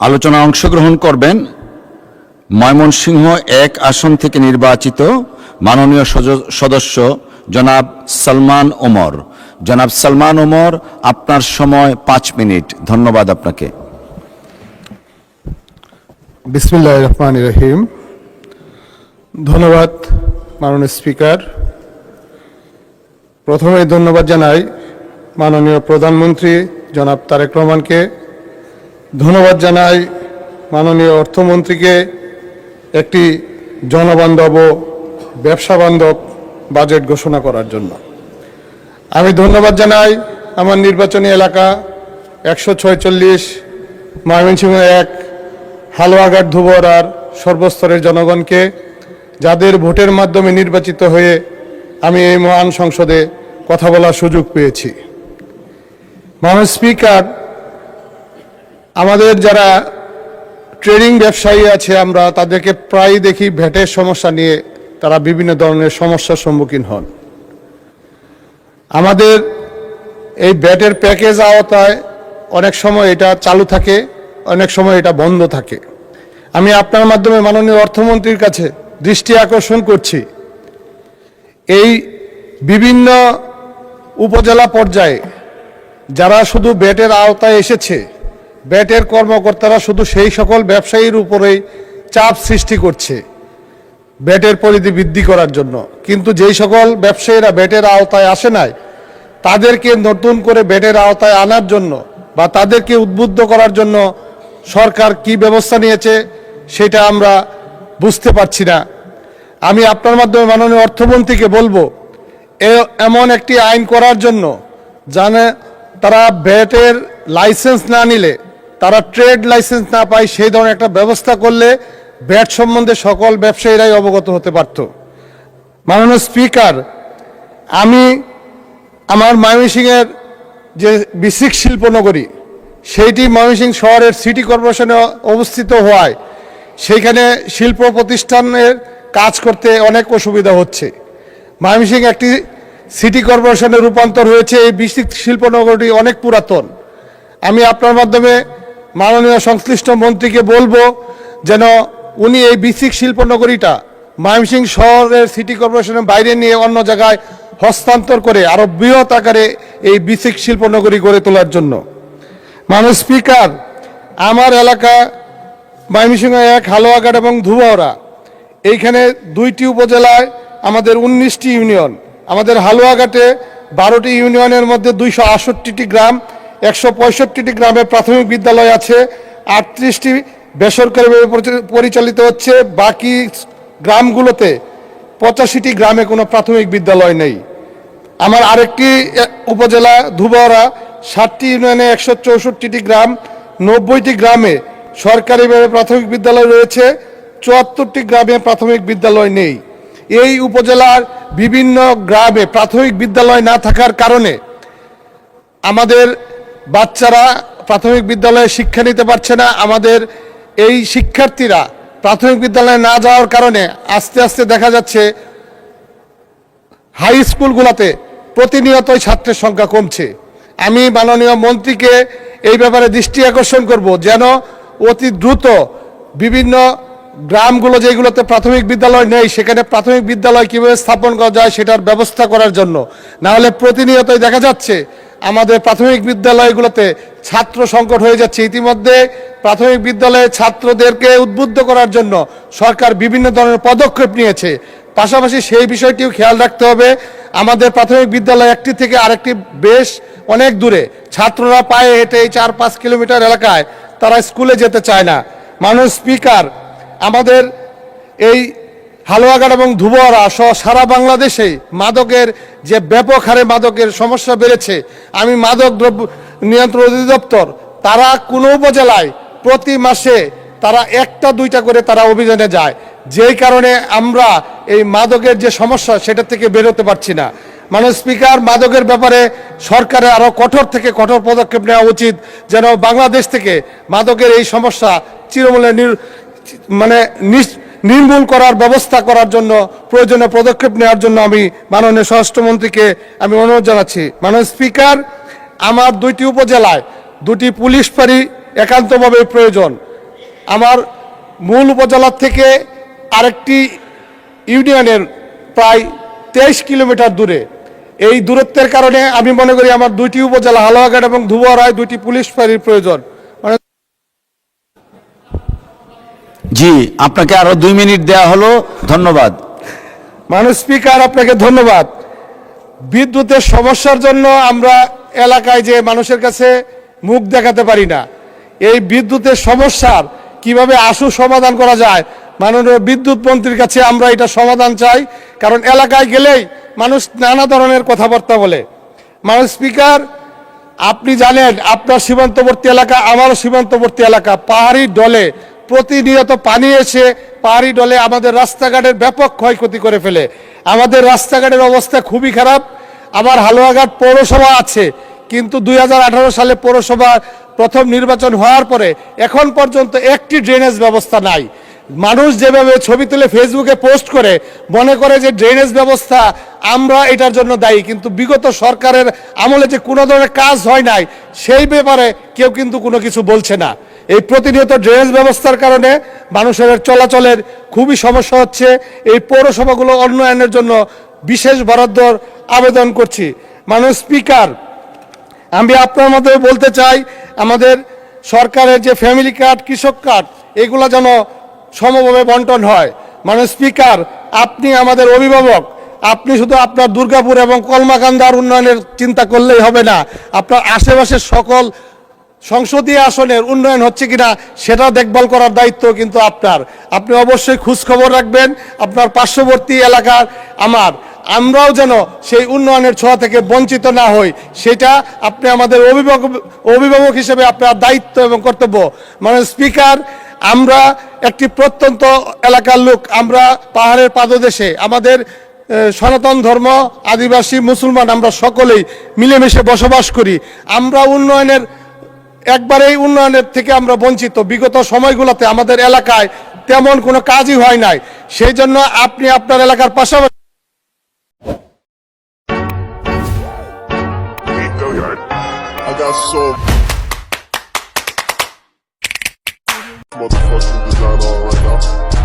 আলোচনায় অংশগ্রহণ করবেন ময়মনসিংহ 1 আসন থেকে নির্বাচিত মাননীয় সদস্য জনাব সালমান ওমর। জনাব সালমান ওমর, আপনার সময় 5 মিনিট। ধন্যবাদ আপনাকে। বিসমিল্লাহির রহমানির রহিম। ধন্যবাদ মাননীয় স্পিকার। প্রথমে ধন্যবাদ জানাই মাননীয় প্রধানমন্ত্রী জনাব তারেক রহমানকে। ধন্যবাদ জানাই মাননীয় অর্থমন্ত্রীকে একটি জনবান্ধব ও ব্যবসা বান্ধব বাজেট ঘোষণা করার জন্য। আমি ধন্যবাদ জানাই আমার নির্বাচনী এলাকা 146 ময়মনসিংহ 1 হালুয়াঘাট ধুবরার সর্বস্তরের জনগণকে, যাদের ভোটের মাধ্যমে নির্বাচিত হয়ে আমি এই মহান সংসদে কথা বলার সুযোগ পেয়েছি। মাননীয় স্পিকার, আমাদের যারা ট্রেডিং ব্যবসায়ী আছে আমরা তাদেরকে প্রায় দেখি ভ্যাটের সমস্যা নিয়ে তারা বিভিন্ন ধরনের সমস্যার সম্মুখীন হন। আমাদের এই ভ্যাটের প্যাকেজ আওতায় অনেক সময় এটা চালু থাকে, অনেক সময় এটা বন্ধ থাকে। আমি আপনার মাধ্যমে মাননীয় অর্থমন্ত্রীর কাছে দৃষ্টি আকর্ষণ করছি, এই বিভিন্ন উপজেলা পর্যায়ে যারা শুধু ভ্যাটের আওতায় এসেছে, ভ্যাটের কর্মকর্তারা শুধু সেই সকল ব্যবসায়ীর উপরেই চাপ সৃষ্টি করছে ভ্যাটের পরিধি বৃদ্ধি করার জন্য, কিন্তু যেই সকল ব্যবসায়ীরা ভ্যাটের আওতায় আসে নাই তাদেরকে নতুন করে ভ্যাটের আওতায় আনার জন্য বা তাদেরকে উদ্বুদ্ধ করার জন্য সরকার কি ব্যবস্থা নিয়েছে সেটা আমরা বুঝতে পারছি না। আমি আপনার মাধ্যমে মাননীয় অর্থমন্ত্রীকে বলবো এমন একটি আইন করার জন্য জানে তারা ভ্যাটের লাইসেন্স না নিলে, তারা ট্রেড লাইসেন্স না পায়, সেই ধরনের একটা ব্যবস্থা করলে ভ্যাট সম্বন্ধে সকল ব্যবসায়ীরাই অবগত হতে পারত। মাননীয় স্পিকার, আমি আমার ময়মনসিংহের যে বিসিক শিল্পনগরী সেইটি ময়মনসিংহ শহরের সিটি কর্পোরেশনে অবস্থিত হওয়ায় সেইখানে শিল্প প্রতিষ্ঠানের কাজ করতে অনেক অসুবিধা হচ্ছে। ময়মনসিংহ একটি সিটি কর্পোরেশনে রূপান্তর হয়েছে। এই বিসিক শিল্পনগরীটি অনেক পুরাতন। আমি আপনার মাধ্যমে মাননীয় সংশ্লিষ্ট মন্ত্রীকে বলবো যেন উনি এই বিসিক শিল্পনগরীটা ময়মনসিংহ শহরের সিটি কর্পোরেশনের বাইরে নিয়ে অন্য জায়গায় হস্তান্তর করে আরও বৃহৎ আকারে এই বিসিক শিল্পনগরী গড়ে তোলার জন্য। মাননীয় স্পিকার, আমার এলাকা ময়মনসিংহ 1 হালুয়াঘাট এবং ধুবরা, এইখানে 2টি উপজেলায় আমাদের 19টি ইউনিয়ন। আমাদের হালুয়াঘাটে 12টি ইউনিয়নের মধ্যে 268টি গ্রাম, 165টি গ্রামে প্রাথমিক বিদ্যালয় আছে, 38টি বেসরকারিভাবে পরিচালিত হচ্ছে। বাকি গ্রামগুলোতে 85টি গ্রামে কোনো প্রাথমিক বিদ্যালয় নেই। আমার আরেকটি উপজেলা ধুবরা, 7টি ইউনিয়নে 164টি গ্রাম, 90টি গ্রামে সরকারিভাবে প্রাথমিক বিদ্যালয় রয়েছে, 74টি গ্রামে প্রাথমিক বিদ্যালয় নেই। এই উপজেলার বিভিন্ন গ্রামে প্রাথমিক বিদ্যালয় না থাকার কারণে আমাদের বাচ্চারা প্রাথমিক বিদ্যালয়ে শিক্ষা নিতে পারছে না। আমাদের এই শিক্ষার্থীরা প্রাথমিক বিদ্যালয়ে না যাওয়ার কারণে আস্তে আস্তে দেখা যাচ্ছে হাই স্কুলগুলোতে প্রতিনিয়তই ছাত্রের সংখ্যা কমছে। আমি মাননীয় মন্ত্রীকে এই ব্যাপারে দৃষ্টি আকর্ষণ করব যেন অতি দ্রুত বিভিন্ন গ্রামগুলো যেগুলোতে প্রাথমিক বিদ্যালয় নেই সেখানে প্রাথমিক বিদ্যালয় কীভাবে স্থাপন করা যায় সেটার ব্যবস্থা করার জন্য। নাহলে প্রতিনিয়তই দেখা যাচ্ছে আমাদের প্রাথমিক বিদ্যালয়গুলোতে ছাত্র সংকট হয়ে যাচ্ছে। ইতিমধ্যে প্রাথমিক বিদ্যালয়ে ছাত্রদেরকে উদ্বুদ্ধ করার জন্য সরকার বিভিন্ন ধরনের পদক্ষেপ নিয়েছে। পাশাপাশি সেই বিষয়টিও খেয়াল রাখতে হবে, আমাদের প্রাথমিক বিদ্যালয় একটি থেকে আরেকটি বেশ অনেক দূরে, ছাত্ররা পায়ে হেঁটে এই 4-5 কিলোমিটার এলাকায় তারা স্কুলে যেতে চায় না। মাননীয় স্পিকার, আমাদের এই হালুয়াঘাট এবং ধুবরা সহ সারা বাংলাদেশে মাদকের যে ব্যাপক হারে মাদকের সমস্যা বেড়েছে, আমি মাদক দ্রব্য নিয়ন্ত্রণ অধিদপ্তর তারা কোনো উপজেলায় প্রতি মাসে তারা 1টা-2টা করে তারা অভিযানে যায়, যেই কারণে আমরা এই মাদকের যে সমস্যা সেটা থেকে বেরোতে পারছি না। মাননীয় স্পিকার, মাদকের ব্যাপারে সরকারের আরও কঠোর থেকে কঠোর পদক্ষেপ নেওয়া উচিত যেন বাংলাদেশ থেকে মাদকের এই সমস্যা চিরমূলে নির্মূল করার ব্যবস্থা করার জন্য প্রয়োজনীয় পদক্ষেপ নেওয়ার জন্য আমি মাননীয় স্বরাষ্ট্রমন্ত্রীকে আমি অনুরোধ জানাচ্ছি। মাননীয় স্পিকার, আমার 2টি উপজেলায় 2টি পুলিশ ফাঁড়ি একান্তভাবে প্রয়োজন। আমার মূল উপজেলা থেকে আরেকটি ইউনিয়নের প্রায় 23 কিলোমিটার দূরে। এই দূরত্বের কারণে আমি মনে করি আমার দুইটি উপজেলা হালুয়াঘাট এবং ধুবুয়ারায় দুইটি পুলিশ ফাঁড়ির প্রয়োজন। জি, আপনাকে আরো 2 মিনিট দেয়া হলো, ধন্যবাদ। মাননীয় স্পিকার, আপনাকে ধন্যবাদ। বিদ্যুতের সমস্যার জন্য আমরা এলাকায় যে মানুষের কাছে মুখ দেখাতে পারি না। এই বিদ্যুতের সমস্যার কিভাবে আশু সমাধান করা যায়, মাননীয় বিদ্যুৎ মন্ত্রীর কাছে আমরা এটা সমাধান চাই। কারণ এলাকায় গেলেই মানুষ নানা ধরনের কথাবার্তা বলে। মাননীয় স্পিকার, আপনি জানেন আপনার সীমান্তবর্তী এলাকা, আমারও সীমান্তবর্তী এলাকা, পাহাড়ি ডলে প্রতিনিয়ত পানি এসে পাহাড়ি ডলে আমাদের রাস্তাঘাটের ব্যাপক ক্ষয়ক্ষতি করে ফেলে। আমাদের রাস্তাঘাটের অবস্থা খুবই খারাপ। আমার হালুয়াঘাট পৌরসভা আছে, কিন্তু 2018 সালে পৌরসভা প্রথম নির্বাচন হওয়ার পরে এখন পর্যন্ত একটি ড্রেনেজ ব্যবস্থা নাই। মানুষ যেভাবে ছবি তুলে ফেসবুকে পোস্ট করে মনে করে যে ড্রেনেজ ব্যবস্থা আমরা এটার জন্য দায়ী, কিন্তু বিগত সরকারের আমলে যে কোনো ধরনের কাজ হয় নাই সেই ব্যাপারে কেউ কিন্তু কোনো কিছু বলছে না। এই প্রতিনিয়ত ড্রেনেজ ব্যবস্থার কারণে মানুষের চলাচলের খুবই সমস্যা হচ্ছে। এই পৌরসভাগুলো উন্নয়নের জন্য বিশেষ বরাদ্দর আবেদন করছি। মাননীয় স্পিকার, আমি আপনার মাধ্যমে বলতে চাই আমাদের সরকারের যে ফ্যামিলি কার্ড, কৃষক কার্ড, এগুলো যেন সমভাবে বন্টন হয়। মাননীয় স্পিকার, আপনি আমাদের অভিভাবক। আপনি শুধু আপনার দুর্গাপুর এবং কলমাকান্দার উন্নয়নের চিন্তা করলেই হবে না, আপনার আশেপাশের সকল সংসদীয় আসনের উন্নয়ন হচ্ছে কিনা সেটা দেখভাল করার দায়িত্ব কিন্তু আপনার। আপনি অবশ্যই খোঁজখবর রাখবেন আপনার পার্শ্ববর্তী এলাকার আমরাও যেন সেই উন্নয়নের ছোঁয়া থেকে বঞ্চিত না হই, সেটা আপনি আমাদের অভিভাবক হিসেবে আপনার দায়িত্ব এবং কর্তব্য। মাননীয় স্পিকার, আমরা একটি প্রত্যন্ত এলাকার লোক, আমরা পাহাড়ের পাদদেশে, আমাদের সনাতন ধর্ম, আদিবাসী, মুসলমান, আমরা সকলেই মিলেমিশে বসবাস করি। আমরা একবারেই উন্নয়নের থেকে আমরা বঞ্চিত। বিগত সময়গুলোতে আমাদের এলাকায় তেমন কোনো কাজই হয় নাই। সেই জন্য আপনি আপনার এলাকার পাশাপাশি I got so motherfucking design on right now.